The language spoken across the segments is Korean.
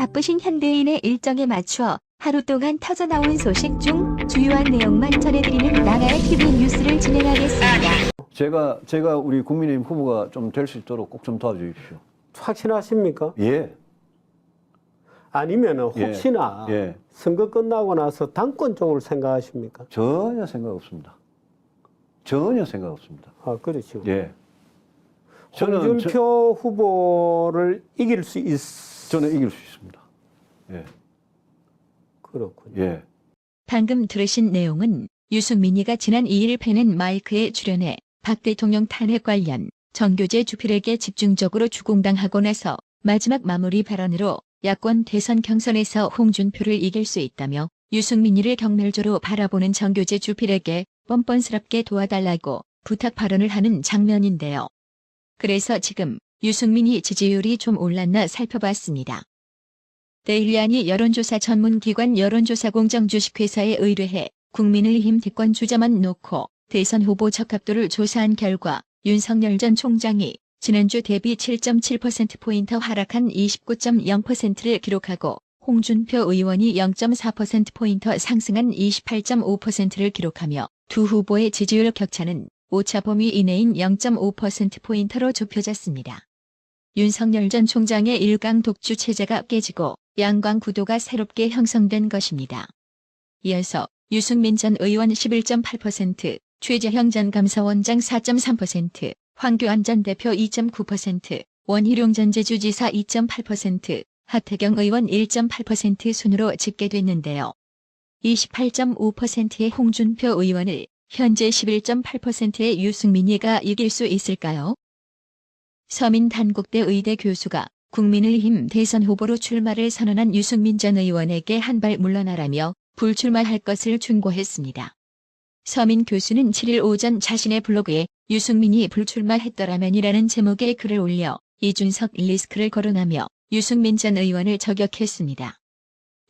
바쁘신 현대인의 일정에 맞춰 하루 동안 터져나온 소식 중 주요한 내용만 전해드리는 나라의 TV 뉴스를 진행하겠습니다. 제가 우리 국민의힘 후보가 좀 될 수 있도록 꼭 좀 도와주십시오. 확신하십니까? 예. 아니면 혹시나 예. 선거 끝나고 나서 당권 쪽을 생각하십니까? 전혀 생각 없습니다. 전혀 생각 없습니다. 아, 그렇죠. 예. 홍준표 후보를 이길 수 저는 이길 수 있습니다. 예. 그렇군요. 예. 방금 들으신 내용은 유승민이가 지난 2일 팬앤 마이크에 출연해 박 대통령 탄핵 관련 정교제 주필에게 집중적으로 주공당하고 나서 마지막 마무리 발언으로 야권 대선 경선에서 홍준표를 이길 수 있다며 유승민이를 경멸조로 바라보는 정교제 주필에게 뻔뻔스럽게 도와달라고 부탁 발언을 하는 장면인데요. 그래서 지금 유승민이 지지율이 좀 올랐나 살펴봤습니다. 데일리안이 여론조사 전문기관 여론조사공정 주식회사에 의뢰해 국민의힘 대권 주자만 놓고 대선 후보 적합도를 조사한 결과 윤석열 전 총장이 지난주 대비 7.7%포인트 하락한 29.0%를 기록하고 홍준표 의원이 0.4%포인트 상승한 28.5%를 기록하며 두 후보의 지지율 격차는 오차 범위 이내인 0.5%포인트로 좁혀졌습니다. 윤석열 전 총장의 일강 독주 체제가 깨지고 양강 구도가 새롭게 형성된 것입니다. 이어서 유승민 전 의원 11.8%, 최재형 전 감사원장 4.3%, 황교안 전 대표 2.9%, 원희룡 전 제주지사 2.8%, 하태경 의원 1.8% 순으로 집계됐는데요. 28.5%의 홍준표 의원을 현재 11.8%의 유승민이가 이길 수 있을까요? 서민단국대 의대 교수가 국민의힘 대선 후보로 출마를 선언한 유승민 전 의원에게 한 발 물러나라며 불출마할 것을 충고했습니다. 서민 교수는 7일 오전 자신의 블로그에 유승민이 불출마했더라면이라는 제목의 글을 올려 이준석 리스크를 거론하며 유승민 전 의원을 저격했습니다.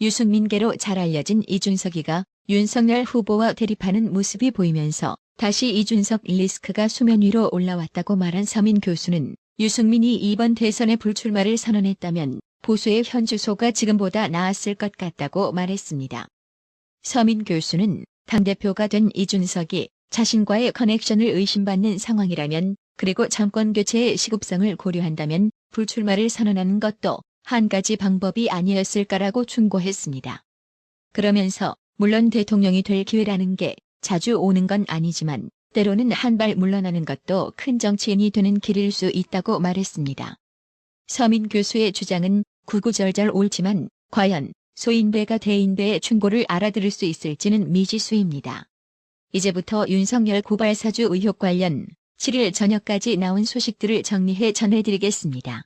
유승민계로 잘 알려진 이준석이가 윤석열 후보와 대립하는 모습이 보이면서 다시 이준석 리스크가 수면 위로 올라왔다고 말한 서민 교수는 유승민이 이번 대선에 불출마를 선언했다면 보수의 현 주소가 지금보다 나았을 것 같다고 말했습니다. 서민 교수는 당대표가 된 이준석이 자신과의 커넥션을 의심받는 상황이라면 그리고 정권 교체의 시급성을 고려한다면 불출마를 선언하는 것도 한 가지 방법이 아니었을까라고 충고했습니다. 그러면서 물론 대통령이 될 기회라는 게 자주 오는 건 아니지만 때로는 한 발 물러나는 것도 큰 정치인이 되는 길일 수 있다고 말했습니다. 서민 교수의 주장은 구구절절 옳지만 과연 소인배가 대인배의 충고를 알아들을 수 있을지는 미지수입니다. 이제부터 윤석열 고발사주 의혹 관련 7일 저녁까지 나온 소식들을 정리해 전해드리겠습니다.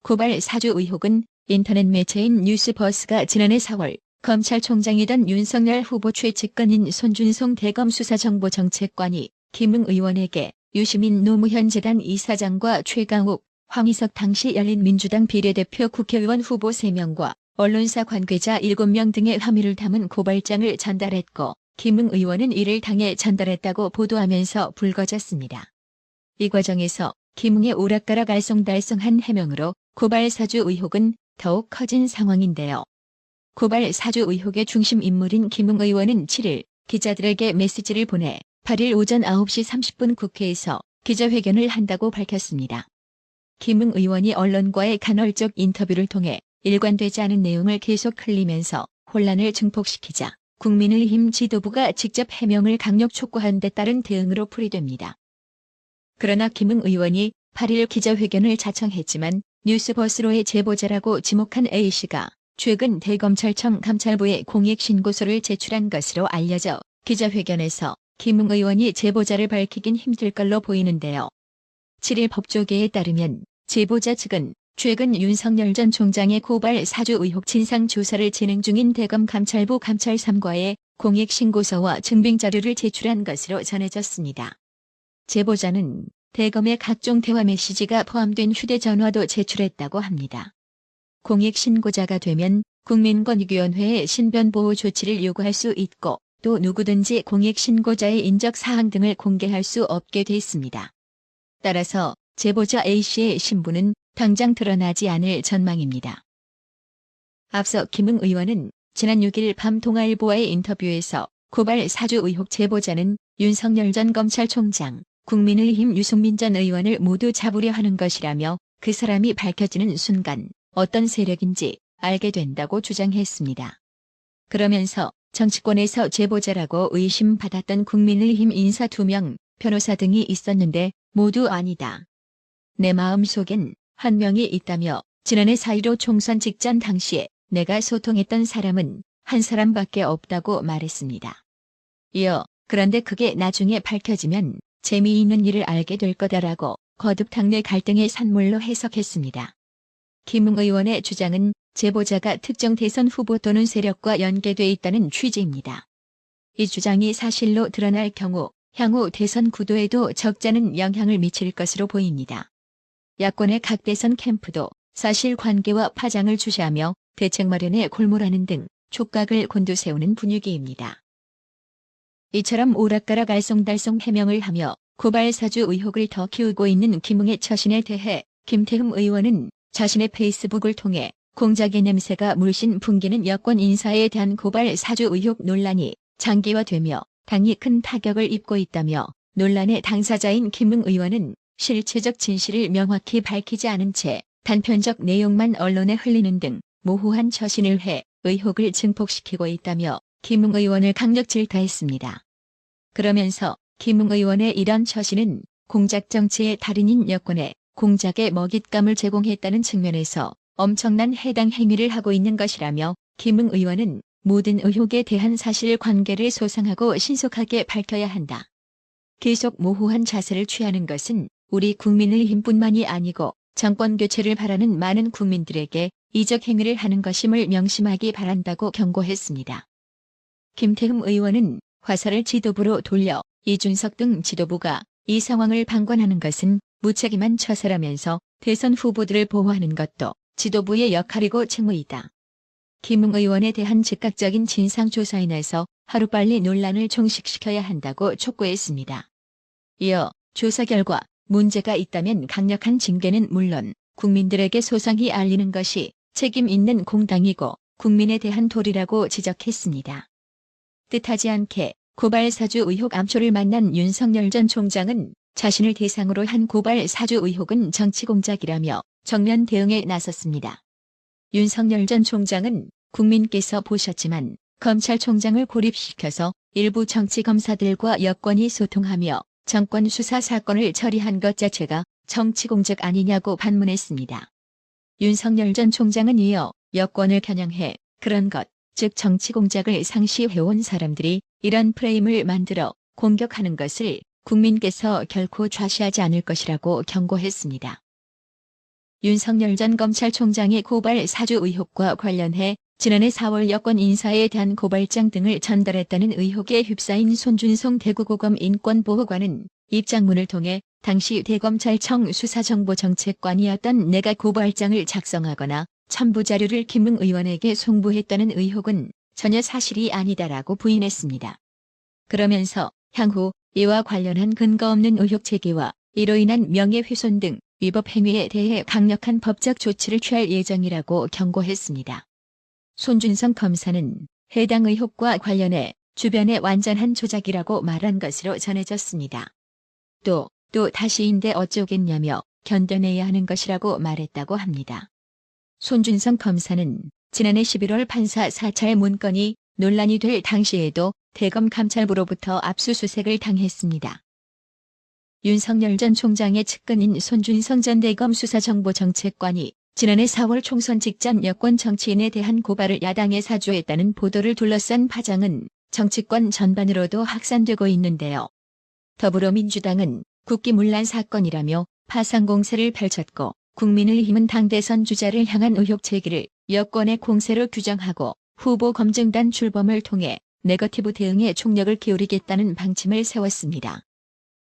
고발사주 의혹은 인터넷 매체인 뉴스버스가 지난해 4월 검찰총장이던 윤석열 후보 최측근인 손준성 대검수사정보정책관이 김웅 의원에게 유시민 노무현 재단 이사장과 최강욱, 황희석 당시 열린민주당 비례대표 국회의원 후보 3명과 언론사 관계자 7명 등의 혐의를 담은 고발장을 전달했고 김웅 의원은 이를 당에 전달했다고 보도하면서 불거졌습니다. 이 과정에서 김웅의 오락가락 알쏭달쏭한 해명으로 고발사주 의혹은 더욱 커진 상황인데요. 고발사주 의혹의 중심 인물인 김웅 의원은 7일 기자들에게 메시지를 보내 8일 오전 9시 30분 국회에서 기자회견을 한다고 밝혔습니다. 김웅 의원이 언론과의 간헐적 인터뷰를 통해 일관되지 않은 내용을 계속 흘리면서 혼란을 증폭시키자 국민의힘 지도부가 직접 해명을 강력 촉구한 데 따른 대응으로 풀이됩니다. 그러나 김웅 의원이 8일 기자회견을 자청했지만 뉴스버스로의 제보자라고 지목한 A씨가 최근 대검찰청 감찰부에 공익신고서를 제출한 것으로 알려져 기자회견에서 김웅 의원이 제보자를 밝히긴 힘들 걸로 보이는데요. 7일 법조계에 따르면 제보자 측은 최근 윤석열 전 총장의 고발 사주 의혹 진상 조사를 진행 중인 대검 감찰부 감찰 3과에 공익신고서와 증빙자료를 제출한 것으로 전해졌습니다. 제보자는 대검의 각종 대화 메시지가 포함된 휴대전화도 제출했다고 합니다. 공익신고자가 되면 국민권익위원회에 신변보호 조치를 요구할 수 있고 또 누구든지 공익신고자의 인적사항 등을 공개할 수 없게 돼 있습니다. 따라서 제보자 A씨의 신분은 당장 드러나지 않을 전망입니다. 앞서 김웅 의원은 지난 6일 밤 동아일보와의 인터뷰에서 고발 사주 의혹 제보자는 윤석열 전 검찰총장, 국민의힘 유승민 전 의원을 모두 잡으려 하는 것이라며 그 사람이 밝혀지는 순간 어떤 세력인지 알게 된다고 주장했습니다. 그러면서 정치권에서 제보자라고 의심받았던 국민의힘 인사 2명, 변호사 등이 있었는데 모두 아니다. 내 마음속엔 한 명이 있다며 지난해 4.15 총선 직전 당시에 내가 소통했던 사람은 한 사람밖에 없다고 말했습니다. 이어 그런데 그게 나중에 밝혀지면 재미있는 일을 알게 될 거다라고 거듭 당내 갈등의 산물로 해석했습니다. 김웅 의원의 주장은 제보자가 특정 대선 후보 또는 세력과 연계돼 있다는 취지입니다. 이 주장이 사실로 드러날 경우 향후 대선 구도에도 적잖은 영향을 미칠 것으로 보입니다. 야권의 각 대선 캠프도 사실관계와 파장을 주시하며 대책 마련에 골몰하는 등 촉각을 곤두세우는 분위기입니다. 이처럼 오락가락 알쏭달쏭 해명을 하며 고발사주 의혹을 더 키우고 있는 김웅의 처신에 대해 김태흠 의원은 자신의 페이스북을 통해 공작의 냄새가 물씬 풍기는 여권 인사에 대한 고발사주 의혹 논란이 장기화되며 당이 큰 타격을 입고 있다며 논란의 당사자인 김웅 의원은 실체적 진실을 명확히 밝히지 않은 채 단편적 내용만 언론에 흘리는 등 모호한 처신을 해 의혹을 증폭시키고 있다며 김웅 의원을 강력 질타했습니다. 그러면서 김웅 의원의 이런 처신은 공작 정치의 달인인 여권에 공작의 먹잇감을 제공했다는 측면에서 엄청난 해당 행위를 하고 있는 것이라며 김웅 의원은 모든 의혹에 대한 사실관계를 소상하고 신속하게 밝혀야 한다. 계속 모호한 자세를 취하는 것은 우리 국민의힘뿐만이 아니고 정권 교체를 바라는 많은 국민들에게 이적 행위를 하는 것임을 명심하기 바란다고 경고했습니다. 김태흠 의원은 화살을 지도부로 돌려 이준석 등 지도부가 이 상황을 방관하는 것은 무책임한 처사라면서 대선 후보들을 보호하는 것도 지도부의 역할이고 책무이다. 김웅 의원에 대한 즉각적인 진상조사에 나서 하루빨리 논란을 종식시켜야 한다고 촉구했습니다. 이어 조사 결과 문제가 있다면 강력한 징계는 물론 국민들에게 소상히 알리는 것이 책임 있는 공당이고 국민에 대한 도리라고 지적했습니다. 뜻하지 않게 고발사주 의혹 암초를 만난 윤석열 전 총장은 자신을 대상으로 한 고발사주 의혹은 정치 공작이라며 정면 대응에 나섰습니다. 윤석열 전 총장은 국민께서 보셨지만 검찰총장을 고립시켜서 일부 정치검사들과 여권이 소통하며 정권 수사 사건을 처리한 것 자체가 정치 공작 아니냐고 반문했습니다. 윤석열 전 총장은 이어 여권을 겨냥해 그런 것, 즉 정치 공작을 상시해온 사람들이 이런 프레임을 만들어 공격하는 것을 국민께서 결코 좌시하지 않을 것이라고 경고했습니다. 윤석열 전 검찰총장의 고발 사주 의혹과 관련해 지난해 4월 여권 인사에 대한 고발장 등을 전달했다는 의혹에 휩싸인 손준성 대구고검 인권보호관은 입장문을 통해 당시 대검찰청 수사정보정책관이었던 내가 고발장을 작성하거나 첨부 자료를 김웅 의원에게 송부했다는 의혹은 전혀 사실이 아니다라고 부인했습니다. 그러면서 향후 이와 관련한 근거 없는 의혹 제기와 이로 인한 명예훼손 등 위법 행위에 대해 강력한 법적 조치를 취할 예정이라고 경고했습니다. 손준성 검사는 해당 의혹과 관련해 주변의 완전한 조작이라고 말한 것으로 전해졌습니다. 또 다시인데 어쩌겠냐며 견뎌내야 하는 것이라고 말했다고 합니다. 손준성 검사는 지난해 11월 판사 사찰 문건이 논란이 될 당시에도 대검 감찰부로부터 압수수색을 당했습니다. 윤석열 전 총장의 측근인 손준성 전 대검 수사정보정책관이 지난해 4월 총선 직전 여권 정치인에 대한 고발을 야당에 사주했다는 보도를 둘러싼 파장은 정치권 전반으로도 확산되고 있는데요. 더불어민주당은 국기문란 사건이라며 파상 공세를 펼쳤고 국민의힘은 당대선 주자를 향한 의혹 제기를 여권의 공세로 규정하고 후보 검증단 출범을 통해 네거티브 대응에 총력을 기울이겠다는 방침을 세웠습니다.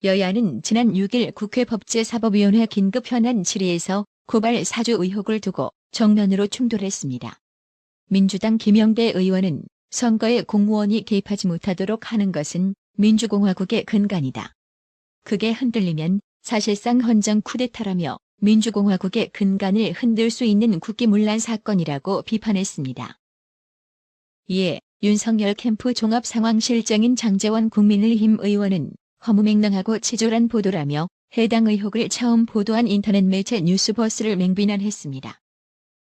여야는 지난 6일 국회 법제사법위원회 긴급 현안 질의에서 고발 사주 의혹을 두고 정면으로 충돌했습니다. 민주당 김영대 의원은 선거에 공무원이 개입하지 못하도록 하는 것은 민주공화국의 근간이다. 그게 흔들리면 사실상 헌정 쿠데타라며 민주공화국의 근간을 흔들 수 있는 국기문란 사건이라고 비판했습니다. 이에 윤석열 캠프 종합상황실장인 장제원 국민의힘 의원은 허무맹랑하고 치졸한 보도라며 해당 의혹을 처음 보도한 인터넷 매체 뉴스버스를 맹비난했습니다.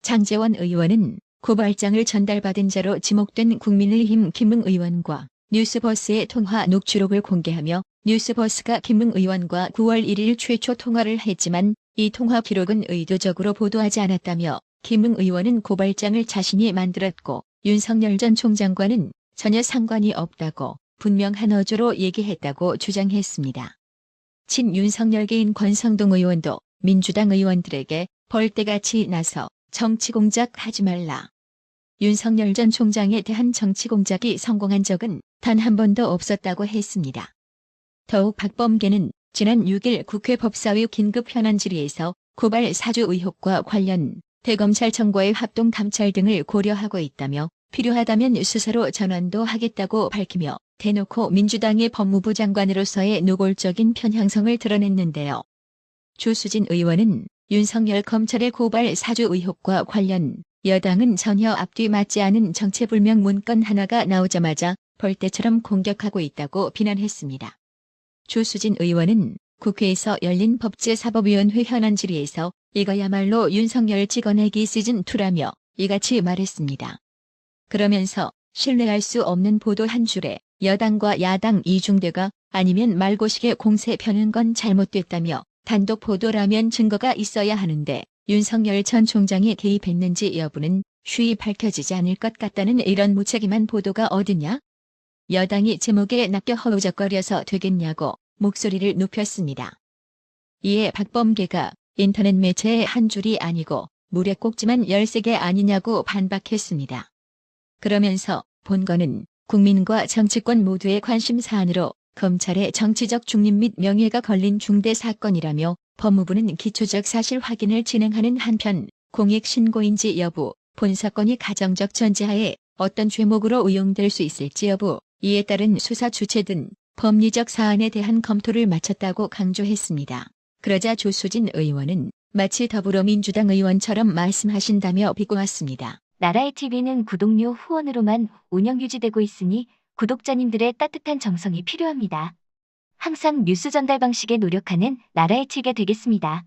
장제원 의원은 고발장을 전달받은 자로 지목된 국민의힘 김웅 의원과 뉴스버스의 통화 녹취록을 공개하며 뉴스버스가 김웅 의원과 9월 1일 최초 통화를 했지만 이 통화 기록은 의도적으로 보도하지 않았다며 김웅 의원은 고발장을 자신이 만들었고 윤석열 전 총장과는 전혀 상관이 없다고 분명한 어조로 얘기했다고 주장했습니다. 친윤석열계인 권성동 의원도 민주당 의원들에게 벌떼같이 나서 정치 공작하지 말라. 윤석열 전 총장에 대한 정치 공작이 성공한 적은 단 한 번도 없었다고 했습니다. 더욱 박범계는 지난 6일 국회 법사위 긴급 현안 질의에서 고발 사주 의혹과 관련 대검찰청과의 합동 감찰 등을 고려하고 있다며 필요하다면 수사로 전환도 하겠다고 밝히며 대놓고 민주당의 법무부 장관으로서의 노골적인 편향성을 드러냈는데요. 조수진 의원은 윤석열 검찰의 고발 사주 의혹과 관련 여당은 전혀 앞뒤 맞지 않은 정체불명 문건 하나가 나오자마자 벌떼처럼 공격하고 있다고 비난했습니다. 조수진 의원은 국회에서 열린 법제사법위원회 현안 질의에서 이거야말로 윤석열 찍어내기 시즌2라며 이같이 말했습니다. 그러면서 신뢰할 수 없는 보도 한 줄에 여당과 야당 이중대가 아니면 말고식의 공세 펴는 건 잘못됐다며 단독 보도라면 증거가 있어야 하는데 윤석열 전 총장이 개입했는지 여부는 쉬이 밝혀지지 않을 것 같다는 이런 무책임한 보도가 어디냐? 여당이 제목에 낚여 허우적거려서 되겠냐고 목소리를 높였습니다. 이에 박범계가 인터넷 매체의 한 줄이 아니고 물에 꼭지만 13개 아니냐고 반박했습니다. 그러면서 본건은 국민과 정치권 모두의 관심 사안으로 검찰의 정치적 중립 및 명예가 걸린 중대 사건이라며 법무부는 기초적 사실 확인을 진행하는 한편 공익신고인지 여부, 본 사건이 가정적 전제하에 어떤 죄목으로 의용될 수 있을지 여부, 이에 따른 수사 주체 등 법리적 사안에 대한 검토를 마쳤다고 강조했습니다. 그러자 조수진 의원은 마치 더불어민주당 의원처럼 말씀하신다며 비꼬았습니다. 나라의 TV는 구독료 후원으로만 운영 유지되고 있으니 구독자님들의 따뜻한 정성이 필요합니다. 항상 뉴스 전달 방식에 노력하는 나라의 TV가 되겠습니다.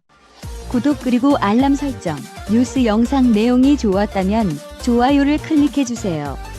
구독 그리고 알람 설정, 뉴스 영상 내용이 좋았다면 좋아요를 클릭해주세요.